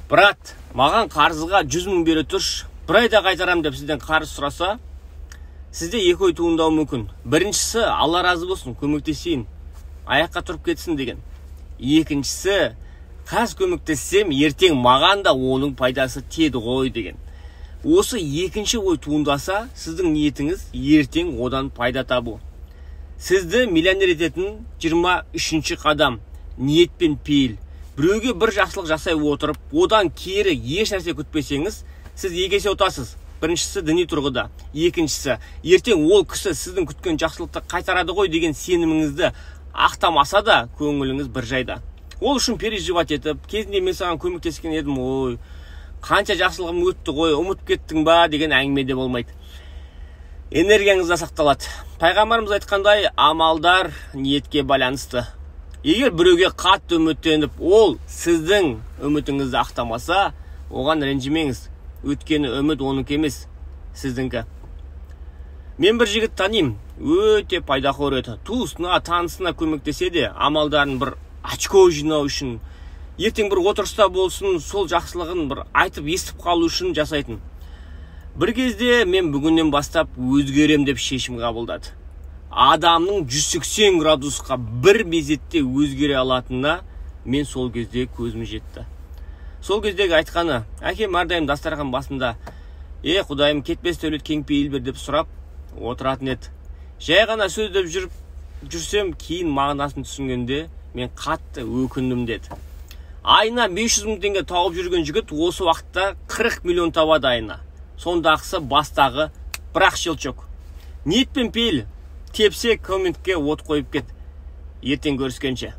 Брат, маған қарызға 100 мың бере тұрш, бір айда қайтарам деп сізден қарыз сұраса, сізде екі ой туындауы мүмкін. Біріншісі, Алла разы болсын, көмектесейін, аяққа тұрып кетсін деген. Екіншісі, қаз көмектессем, ертең маған да оның пайдасы тиеді ғой деген. Осы екінші ой туындаса, сіздің ниетіңіз ертең одан пайда табу. Сізді миллионер ететін 23-ші қадам, ниет пен пейіл. Біреуге бір жақсылық жасай отырып, одан кері еш нәрсе күтпесеңіз, сіз екі есе ұтасыз. Біріншісі діни тұрғыда, екіншісі ертең ол кісі сіздің күткен жақсылықты қайтарады ғой деген сеніміңізді ақтамаса да, көңіліңіз бір жайда. Ол үшін переживать етіп, кезінде мен саған көмектескен едім, ой, қанша жақсылығым өтті ғой, ұмытып кеттің ба деген әңгіме де болмайды. Энергияңызда сақталады. Пайғамбарымыз айтқандай, амалдар ниетке байланысты. Егер біреуге қатты үміттеніп, ол сіздің үмітіңізді ақтамаса, оған ренжімеңіз. Өткені үміт оныкі емес, сіздіңкі. Мен бір жігіт таним, өте пайдақор еді. Туысына, танысына көмектесе де, амалдарын бір очко жинау үшін, ертең бір отырыста болсын, сол жақсылығын бір айтып естіп қалу үшін жасайтын. Бір кезде мен бүгіннен бастап өзгерем деп шешім қабылдады. Адамның 180 градусқа бір мезетте өзгере алатынына мен сол кезде көзім жетті. Сол кездегі айтқаны, әкем әрдайым дастархан басында, Құдайым кетпес дәулет кең пейіл бер деп сұрап отыратын еді. Жай ғана сөздеп жүрсем, кейін мағынасын түсінгенде мен қатты өкіндім деді. Айына 500 мың теңге тауып жүрген жігіт осы уақытта 40 миллион табады айына. Сондағысы бастағы бірақ щелчок. Ниет пен пейіл, тепсе комментке от қойып кет. Ертең көріскенше.